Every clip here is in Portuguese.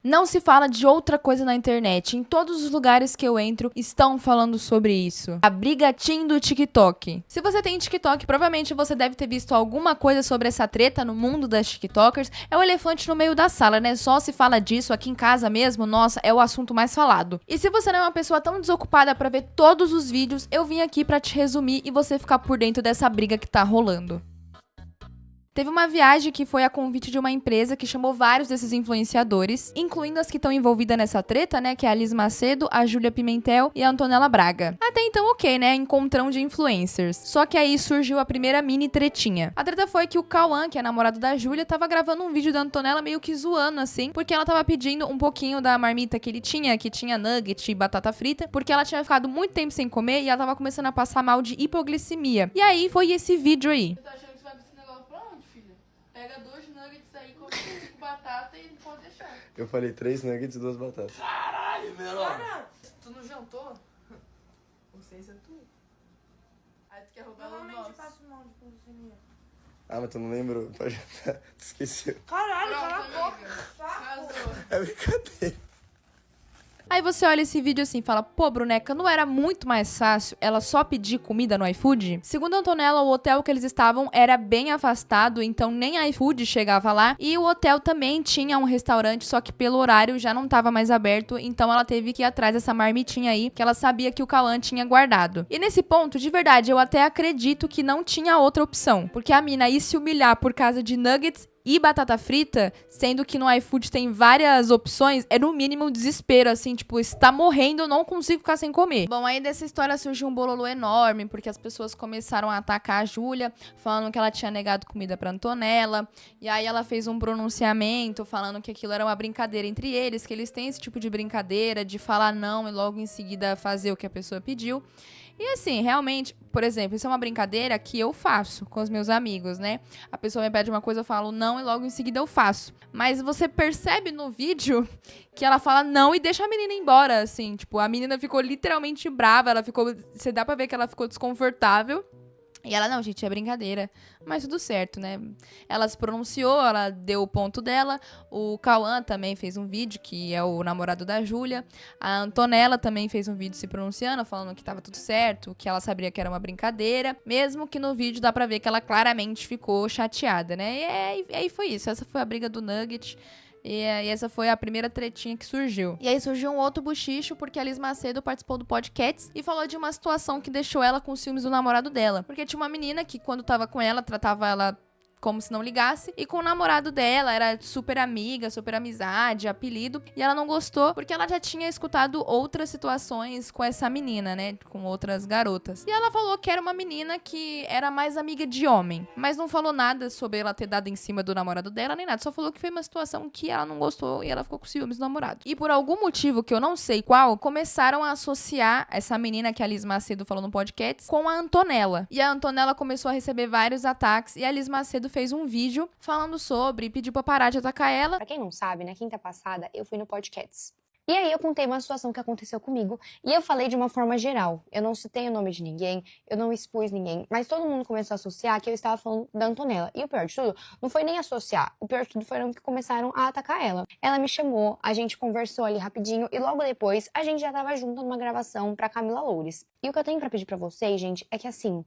Não se fala de outra coisa na internet. Em todos os lugares que eu entro, estão falando sobre isso. A briga teen do TikTok. Se você tem TikTok, provavelmente você deve ter visto alguma coisa sobre essa treta no mundo das TikTokers. É o elefante no meio da sala, né? Só se fala disso aqui em casa mesmo. Nossa, é o assunto mais falado. E se você não é uma pessoa tão desocupada pra ver todos os vídeos, eu vim aqui pra te resumir e você ficar por dentro dessa briga que tá rolando. Teve uma viagem que foi a convite de uma empresa que chamou vários desses influenciadores, incluindo as que estão envolvidas nessa treta, né? Que é a Liz Macedo, a Júlia Pimentel e a Antonella Braga. Até então, ok, né? Encontrão de influencers. Só que aí surgiu a primeira mini tretinha. A treta foi que o Cauã, que é namorado da Júlia, tava gravando um vídeo da Antonella meio que zoando, assim, porque ela tava pedindo um pouquinho da marmita que ele tinha, que tinha nugget e batata frita, porque ela tinha ficado muito tempo sem comer e ela tava começando a passar mal de hipoglicemia. E aí foi esse vídeo aí. Pega 2 nuggets aí, come 5 batatas e pode deixar. Eu falei 3 nuggets e 2 batatas. Caralho, Melão! Tu não jantou? Não sei se é tu. Aí tu quer roubar o nosso. Normalmente passo mal de glicemia. Ah, mas tu não lembrou. Pode jantar. Tu esqueceu. Caralho, Pronto, cala a boca. amiga. Saco. Arrasou. É brincadeira. Aí você olha esse vídeo assim e fala, pô, Bruneca, não era muito mais fácil ela só pedir comida no iFood? Segundo a Antonella, o hotel que eles estavam era bem afastado, então nem iFood chegava lá. E o hotel também tinha um restaurante, só que pelo horário já não estava mais aberto, então ela teve que ir atrás dessa marmitinha aí, que ela sabia que o Cauã tinha guardado. E nesse ponto, de verdade, eu até acredito que não tinha outra opção, porque a mina ia se humilhar por causa de nuggets e batata frita, sendo que no iFood tem várias opções, é no mínimo um desespero, assim, tipo, está morrendo, eu não consigo ficar sem comer. Bom, aí dessa história surgiu um bololô enorme, porque as pessoas começaram a atacar a Júlia, falando que ela tinha negado comida pra Antonella, e aí ela fez um pronunciamento falando que aquilo era uma brincadeira entre eles, que eles têm esse tipo de brincadeira, de falar não e logo em seguida fazer o que a pessoa pediu. E assim, realmente, por exemplo, isso é uma brincadeira que eu faço com os meus amigos, né? A pessoa me pede uma coisa, eu falo não e logo em seguida eu faço. Mas você percebe no vídeo que ela fala não e deixa a menina embora, assim. Tipo, a menina ficou literalmente brava, ela ficou... Você dá pra ver que ela ficou desconfortável. E ela, não, gente, é brincadeira. Mas tudo certo, né? Ela se pronunciou, ela deu o ponto dela. O Cauã também fez um vídeo, que é o namorado da Júlia. A Antonella também fez um vídeo se pronunciando, falando que tava tudo certo, que ela sabia que era uma brincadeira. Mesmo que no vídeo dá pra ver que ela claramente ficou chateada, né? E aí foi isso. Essa foi a briga do Nugget. E essa foi a primeira tretinha que surgiu. E aí surgiu um outro buchicho, porque a Liz Macedo participou do podcast e falou de uma situação que deixou ela com ciúmes do namorado dela. Porque tinha uma menina que, quando tava com ela, tratava ela como se não ligasse. E com o namorado dela, era super amiga, super amizade, apelido. E ela não gostou, porque ela já tinha escutado outras situações com essa menina, né? Com outras garotas. E ela falou que era uma menina que era mais amiga de homem. Mas não falou nada sobre ela ter dado em cima do namorado dela, nem nada. Só falou que foi uma situação que ela não gostou e ela ficou com ciúmes do namorado. E por algum motivo, que eu não sei qual, começaram a associar essa menina que a Liz Macedo falou no podcast com a Antonella. E a Antonella começou a receber vários ataques e a Liz Macedo fez um vídeo falando sobre e pediu pra parar de atacar ela. Pra quem não sabe, na quinta passada eu fui no podcast. E aí eu contei uma situação que aconteceu comigo e eu falei de uma forma geral. Eu não citei o nome de ninguém, eu não expus ninguém, mas todo mundo começou a associar que eu estava falando da Antonella. E o pior de tudo, não foi nem associar, o pior de tudo foram que começaram a atacar ela. Ela me chamou, a gente conversou ali rapidinho e logo depois a gente já tava junto numa gravação pra Camila Loures. E o que eu tenho pra pedir pra vocês, gente, é que assim,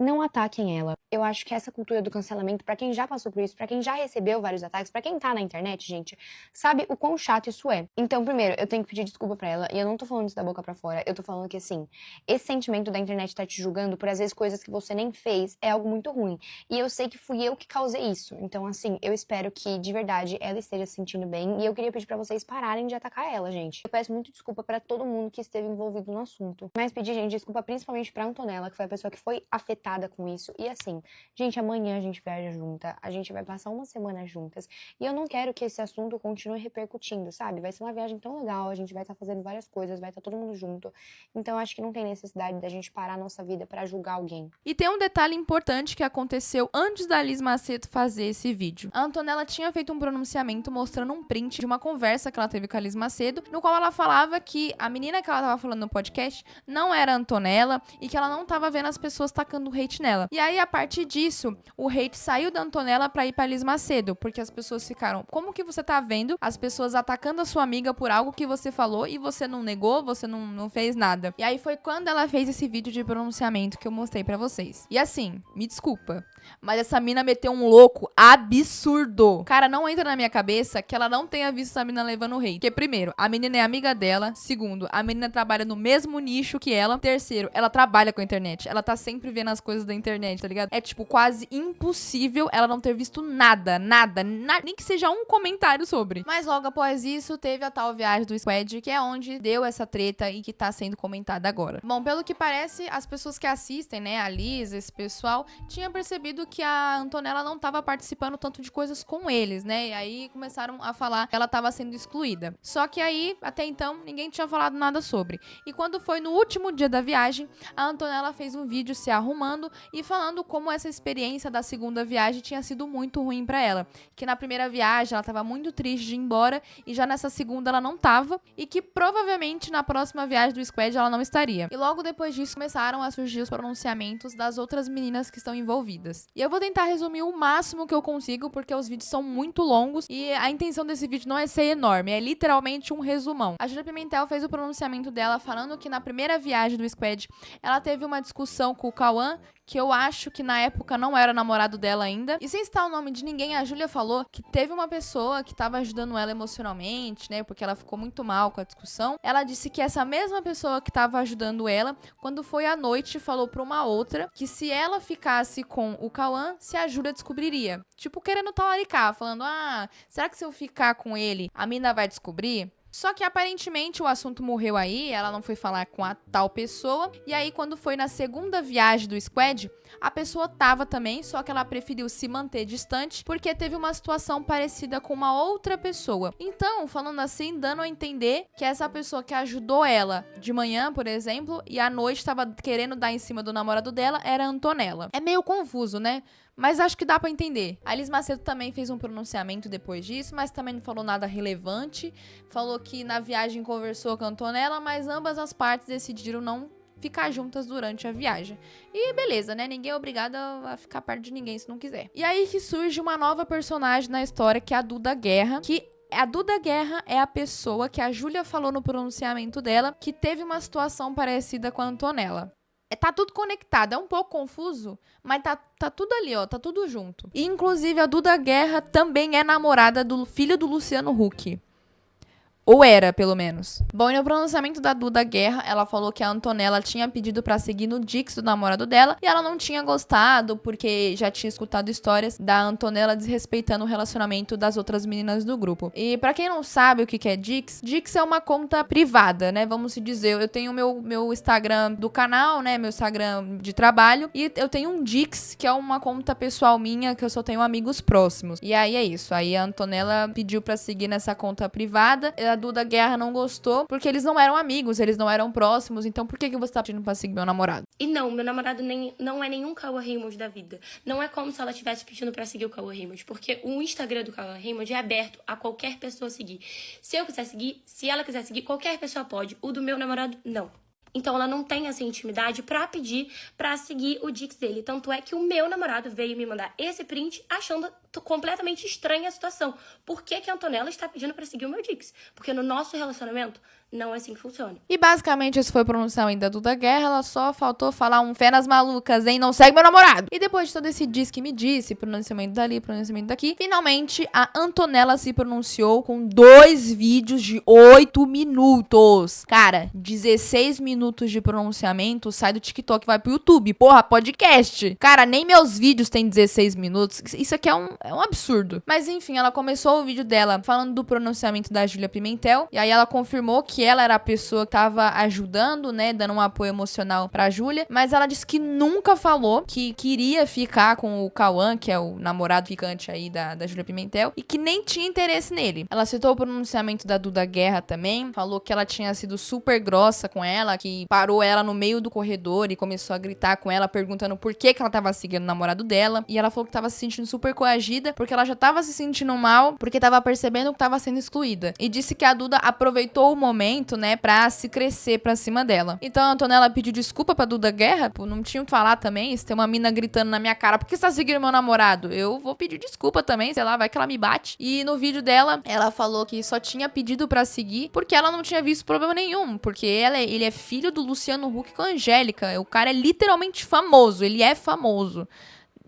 não ataquem ela. Eu acho que essa cultura do cancelamento, pra quem já passou por isso, pra quem já recebeu vários ataques, pra quem tá na internet, gente, sabe o quão chato isso é. Então, primeiro, eu tenho que pedir desculpa pra ela, e eu não tô falando isso da boca pra fora, eu tô falando que, assim, esse sentimento da internet tá te julgando por, às vezes, coisas que você nem fez, é algo muito ruim. E eu sei que fui eu que causei isso. Então, assim, eu espero que, de verdade, ela esteja se sentindo bem, e eu queria pedir pra vocês pararem de atacar ela, gente. Eu peço muito desculpa pra todo mundo que esteve envolvido no assunto. Mas pedir, gente, desculpa principalmente pra Antonella, que foi a pessoa que foi afetada com isso. E assim, gente, amanhã a gente viaja junta, a gente vai passar uma semana juntas. E eu não quero que esse assunto continue repercutindo, sabe? Vai ser uma viagem tão legal, a gente vai estar fazendo várias coisas, vai estar todo mundo junto. Então acho que não tem necessidade da gente parar a nossa vida pra julgar alguém. E tem um detalhe importante que aconteceu antes da Liz Macedo fazer esse vídeo. A Antonella tinha feito um pronunciamento mostrando um print de uma conversa que ela teve com a Liz Macedo, no qual ela falava que a menina que ela tava falando no podcast não era a Antonella e que ela não tava vendo as pessoas tacando hate nela. E aí, a partir partir disso, o hate saiu da Antonella pra ir pra Liz Macedo, porque as pessoas ficaram, como que você tá vendo as pessoas atacando a sua amiga por algo que você falou e você não negou, você não fez nada. E aí foi quando ela fez esse vídeo de pronunciamento que eu mostrei pra vocês. E assim, me desculpa, mas essa mina meteu um louco absurdo. Cara, não entra na minha cabeça que ela não tenha visto essa mina levando hate. Porque primeiro, a menina é amiga dela. Segundo, a menina trabalha no mesmo nicho que ela. Terceiro, ela trabalha com a internet. Ela tá sempre vendo as coisas da internet, tá ligado? É tipo quase impossível ela não ter visto nada, nem que seja um comentário sobre. Mas logo após isso, teve a tal viagem do Squad, que é onde deu essa treta e que tá sendo comentada agora. Bom, pelo que parece, as pessoas que assistem, né, a Liz, esse pessoal, tinham percebido que a Antonella não tava participando tanto de coisas com eles, né? E aí começaram a falar que ela tava sendo excluída. Só que aí, até então, ninguém tinha falado nada sobre. E quando foi no último dia da viagem, a Antonella fez um vídeo se arrumando e falando como essa experiência da segunda viagem tinha sido muito ruim pra ela. Que na primeira viagem ela tava muito triste de ir embora e já nessa segunda ela não tava. E que provavelmente na próxima viagem do Squad ela não estaria. E logo depois disso começaram a surgir os pronunciamentos das outras meninas que estão envolvidas. E eu vou tentar resumir o máximo que eu consigo, porque os vídeos são muito longos e a intenção desse vídeo não é ser enorme, é literalmente um resumão. A Júlia Pimentel fez o pronunciamento dela falando que na primeira viagem do Squad ela teve uma discussão com o Cauã, que eu acho que na época não era namorado dela ainda. E sem citar o nome de ninguém, a Júlia falou que teve uma pessoa que tava ajudando ela emocionalmente, né? Porque ela ficou muito mal com a discussão. Ela disse que essa mesma pessoa que tava ajudando ela, quando foi à noite, falou pra uma outra que se ela ficasse com o Cauã, se a Júlia descobriria. Tipo, querendo talaricar, falando, será que se eu ficar com ele, a mina vai descobrir? Só que aparentemente o assunto morreu aí, ela não foi falar com a tal pessoa. E aí quando foi na segunda viagem do Squad, a pessoa tava também, só que ela preferiu se manter distante porque teve uma situação parecida com uma outra pessoa. Então, falando assim, dando a entender que essa pessoa que ajudou ela de manhã, por exemplo, e à noite estava querendo dar em cima do namorado dela, era a Antonella. É meio confuso, né? Mas acho que dá pra entender. A Liz Macedo também fez um pronunciamento depois disso, mas também não falou nada relevante. Falou que na viagem conversou com a Antonella, mas ambas as partes decidiram não ficar juntas durante a viagem. E beleza, né? Ninguém é obrigado a ficar perto de ninguém se não quiser. E aí que surge uma nova personagem na história, que é a Duda Guerra, que a Duda Guerra é a pessoa que a Júlia falou no pronunciamento dela, que teve uma situação parecida com a Antonella. Tá tudo conectado, é um pouco confuso, mas tá tudo ali, ó, tá tudo junto. E, inclusive, a Duda Guerra também é namorada do filho do Luciano Huck. Ou era, pelo menos. Bom, e no pronunciamento da Duda Guerra, ela falou que a Antonella tinha pedido pra seguir no Dix do namorado dela e ela não tinha gostado porque já tinha escutado histórias da Antonella desrespeitando o relacionamento das outras meninas do grupo. E pra quem não sabe o que é Dix, Dix é uma conta privada, né? Vamos se dizer, eu tenho meu Instagram do canal, né? Meu Instagram de trabalho e eu tenho um Dix, que é uma conta pessoal minha que eu só tenho amigos próximos. E aí é isso, aí a Antonella pediu pra seguir nessa conta privada. A Duda Guerra não gostou, porque eles não eram amigos, eles não eram próximos, então por que você tá pedindo pra seguir meu namorado? E não, meu namorado não é nenhum Cauã Raymond da vida. Não é como se ela estivesse pedindo pra seguir o Cauã Raymond, porque o Instagram do Cauã Raymond é aberto a qualquer pessoa seguir. Se eu quiser seguir, se ela quiser seguir, qualquer pessoa pode. O do meu namorado, não. Então ela não tem essa intimidade pra pedir pra seguir o Dix dele. Tanto é que o meu namorado veio me mandar esse print achando completamente estranha a situação. Por que a Antonella está pedindo pra seguir o meu Dix? Porque no nosso relacionamento não é assim que funciona. E basicamente esse foi o pronunciamento da Duda Guerra, ela só faltou falar um fé nas malucas, hein? Não segue meu namorado! E depois de todo esse diz que me disse, pronunciamento dali, pronunciamento daqui, finalmente a Antonella se pronunciou com 2 vídeos de 8 minutos. Cara, 16 minutos de pronunciamento sai do TikTok e vai pro YouTube. Porra, podcast! Cara, nem meus vídeos têm 16 minutos. Isso aqui é um absurdo. Mas enfim, ela começou o vídeo dela falando do pronunciamento da Júlia Pimentel, e aí ela confirmou que ela era a pessoa que tava ajudando, né, dando um apoio emocional pra Júlia, mas ela disse que nunca falou que queria ficar com o Cauã, que é o namorado ficante aí da Júlia Pimentel, e que nem tinha interesse nele. Ela citou o pronunciamento da Duda Guerra também, falou que ela tinha sido super grossa com ela, que que parou ela no meio do corredor e começou a gritar com ela, perguntando por que ela tava seguindo o namorado dela. E ela falou que tava se sentindo super coagida, porque ela já tava se sentindo mal, porque tava percebendo que tava sendo excluída. E disse que a Duda aproveitou o momento, né, pra se crescer pra cima dela. Então a Antonella pediu desculpa pra Duda Guerra, pô, não tinha o que falar também. Se tem uma mina gritando na minha cara, por que você tá seguindo meu namorado? Eu vou pedir desculpa também, sei lá, vai que ela me bate. E no vídeo dela, ela falou que só tinha pedido pra seguir porque ela não tinha visto problema nenhum, porque ele é filho do Luciano Huck com a Angélica. O cara é literalmente famoso, ele é famoso.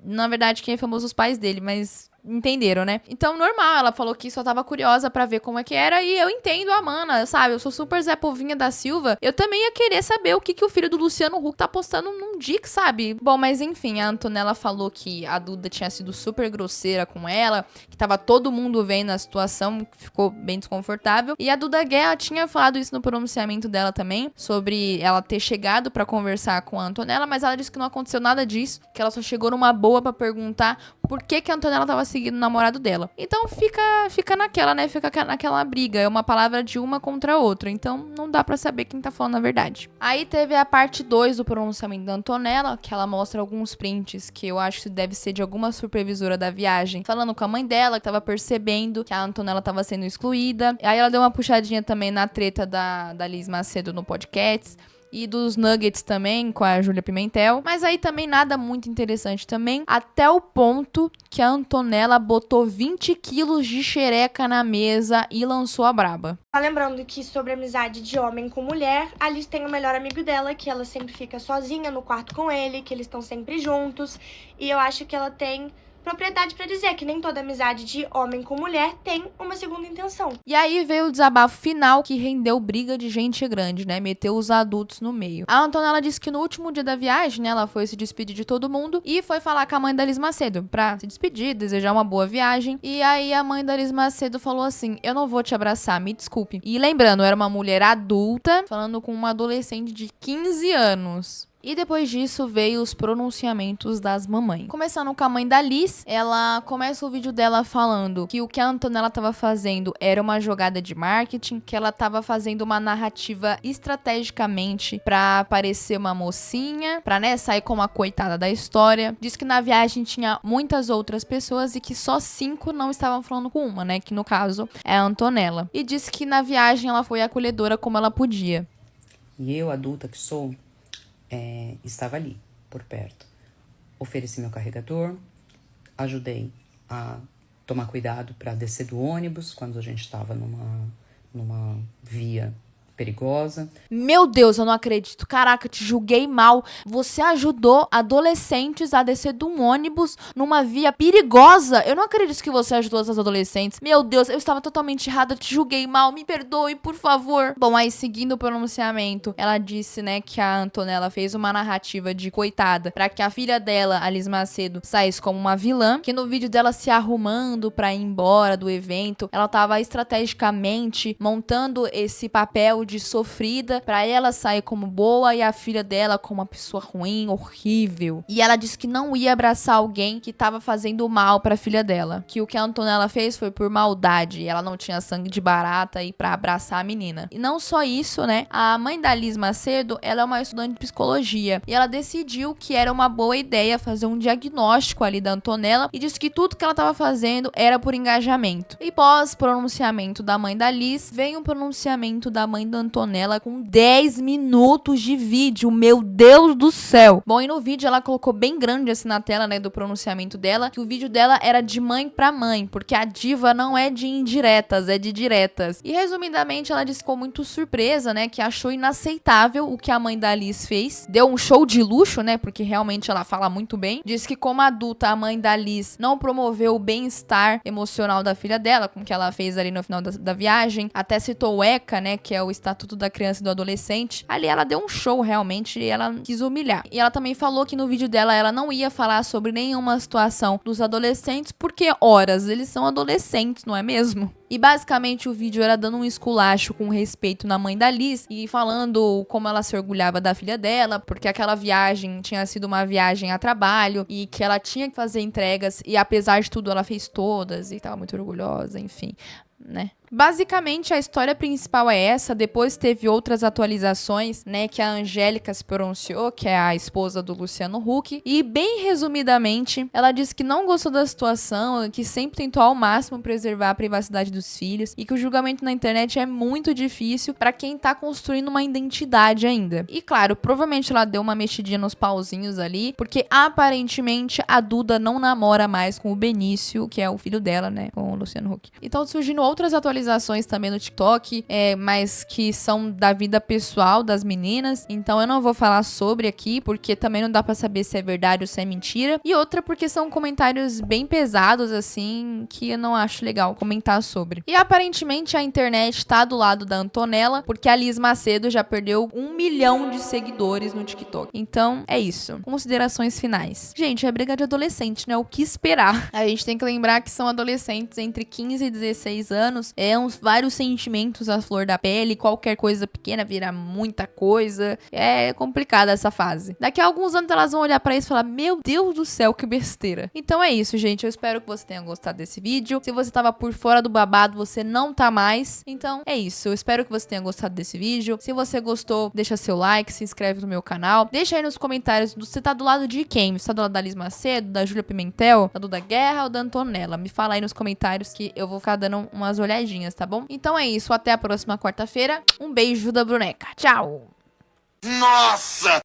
Na verdade, quem é famoso, os pais dele, mas entenderam, né? Então, normal, ela falou que só tava curiosa pra ver como é que era, e eu entendo a mana, sabe? Eu sou super Zé Povinha da Silva, eu também ia querer saber o que o filho do Luciano Huck tá postando num Dix, sabe? Bom, mas enfim, a Antonella falou que a Duda tinha sido super grosseira com ela, que tava todo mundo vendo a situação, ficou bem desconfortável, e a Duda Guerra tinha falado isso no pronunciamento dela também, sobre ela ter chegado pra conversar com a Antonella, mas ela disse que não aconteceu nada disso, que ela só chegou numa boa pra perguntar por que a Antonella tava seguindo o namorado dela. Então fica naquela, né? Fica naquela briga. É uma palavra de uma contra a outra. Então não dá pra saber quem tá falando a verdade. Aí teve a parte 2 do pronunciamento da Antonella, que ela mostra alguns prints que eu acho que deve ser de alguma supervisora da viagem, falando com a mãe dela, que tava percebendo que a Antonella tava sendo excluída. Aí ela deu uma puxadinha também na treta da Liz Macedo no podcast. E dos Nuggets também, com a Júlia Pimentel. Mas aí também nada muito interessante também. Até o ponto que a Antonella botou 20 quilos de xereca na mesa e lançou a braba. Só lembrando que sobre amizade de homem com mulher, a Liz tem o melhor amigo dela, que ela sempre fica sozinha no quarto com ele, que eles estão sempre juntos. E eu acho que ela tem propriedade pra dizer que nem toda amizade de homem com mulher tem uma segunda intenção. E aí veio o desabafo final que rendeu briga de gente grande, né? Meteu os adultos no meio. A Antonella disse que no último dia da viagem, né, ela foi se despedir de todo mundo e foi falar com a mãe da Liz Macedo pra se despedir, desejar uma boa viagem. E aí a mãe da Liz Macedo falou assim: eu não vou te abraçar, me desculpe. E lembrando, era uma mulher adulta falando com uma adolescente de 15 anos. E depois disso veio os pronunciamentos das mamães. Começando com a mãe da Liz, ela começa o vídeo dela falando que o que a Antonella tava fazendo era uma jogada de marketing, que ela tava fazendo uma narrativa estrategicamente pra parecer uma mocinha, pra, né, sair como a coitada da história. Diz que na viagem tinha muitas outras pessoas e que só 5 não estavam falando com uma, né, que no caso é a Antonella. E disse que na viagem ela foi acolhedora como ela podia. E eu, adulta que sou, estava ali, por perto. Ofereci meu carregador, ajudei a tomar cuidado para descer do ônibus quando a gente estava numa via perigosa. Meu Deus, eu não acredito. Caraca, eu te julguei mal. Você ajudou adolescentes a descer de um ônibus numa via perigosa. Eu não acredito que você ajudou essas adolescentes. Meu Deus, eu estava totalmente errada. Eu te julguei mal. Me perdoe, por favor. Bom, aí seguindo o pronunciamento, ela disse, né, que a Antonella fez uma narrativa de coitada pra que a filha dela, a Liz Macedo, saísse como uma vilã. Que no vídeo dela se arrumando pra ir embora do evento, ela tava estrategicamente montando esse papel de sofrida pra ela sair como boa e a filha dela como uma pessoa ruim, horrível. E ela disse que não ia abraçar alguém que tava fazendo mal pra filha dela. Que o que a Antonella fez foi por maldade. Ela não tinha sangue de barata aí pra abraçar a menina. E não só isso, né? A mãe da Liz Macedo, ela é uma estudante de psicologia. E ela decidiu que era uma boa ideia fazer um diagnóstico ali da Antonella e disse que tudo que ela tava fazendo era por engajamento. E pós pronunciamento da mãe da Liz, vem um pronunciamento da mãe da Antonella com 10 minutos de vídeo. Meu Deus do céu. Bom, e no vídeo ela colocou bem grande assim na tela, né, do pronunciamento dela, que o vídeo dela era de mãe pra mãe, porque a diva não é de indiretas, é de diretas. E resumidamente ela disse que ficou muito surpresa, né, que achou inaceitável o que a mãe da Liz fez. Deu um show de luxo, né, porque realmente ela fala muito bem. Disse que como adulta a mãe da Liz não promoveu o bem-estar emocional da filha dela, com o que ela fez ali no final da viagem. Até citou o ECA, né, que é o Estatuto da Criança e do Adolescente. Ali ela deu um show realmente e ela quis humilhar. E ela também falou que no vídeo dela ela não ia falar sobre nenhuma situação dos adolescentes, porque, horas, eles são adolescentes, não é mesmo? E basicamente o vídeo era dando um esculacho com respeito na mãe da Liz e falando como ela se orgulhava da filha dela, porque aquela viagem tinha sido uma viagem a trabalho e que ela tinha que fazer entregas e apesar de tudo ela fez todas e tava muito orgulhosa, enfim, né? Basicamente, a história principal é essa. Depois teve outras atualizações, né, que a Angélica se pronunciou, que é a esposa do Luciano Huck. E, bem resumidamente, ela disse que não gostou da situação, que sempre tentou ao máximo preservar a privacidade dos filhos e que o julgamento na internet é muito difícil pra quem tá construindo uma identidade ainda. E, claro, provavelmente ela deu uma mexidinha nos pauzinhos ali, porque aparentemente a Duda não namora mais com o Benício, que é o filho dela, né, com o Luciano Huck. Então, surgindo outras atualizações também no TikTok, mas que são da vida pessoal das meninas. Então eu não vou falar sobre aqui, porque também não dá pra saber se é verdade ou se é mentira. E outra porque são comentários bem pesados, assim, que eu não acho legal comentar sobre. E aparentemente a internet tá do lado da Antonella, porque a Liz Macedo já perdeu 1 milhão de seguidores no TikTok. Então é isso. Considerações finais. Gente, é briga de adolescente, né? O que esperar? A gente tem que lembrar que são adolescentes entre 15 e 16 anos. Vários sentimentos à flor da pele. Qualquer coisa pequena vira muita coisa. É complicada essa fase. Daqui a alguns anos elas vão olhar pra isso e falar: meu Deus do céu, que besteira. Então é isso, gente. Eu espero que você tenha gostado desse vídeo. Se você tava por fora do babado, você não tá mais. Então é isso. Eu espero que você tenha gostado desse vídeo. Se você gostou, deixa seu like, se inscreve no meu canal. Deixa aí nos comentários você tá do lado de quem? Você tá do lado da Liz Macedo, da Júlia Pimentel, da Duda Guerra ou da Antonella? Me fala aí nos comentários que eu vou ficar dando umas olhadinhas, tá bom? Então é isso. Até a próxima quarta-feira. Um beijo da Bruneca. Tchau! Nossa!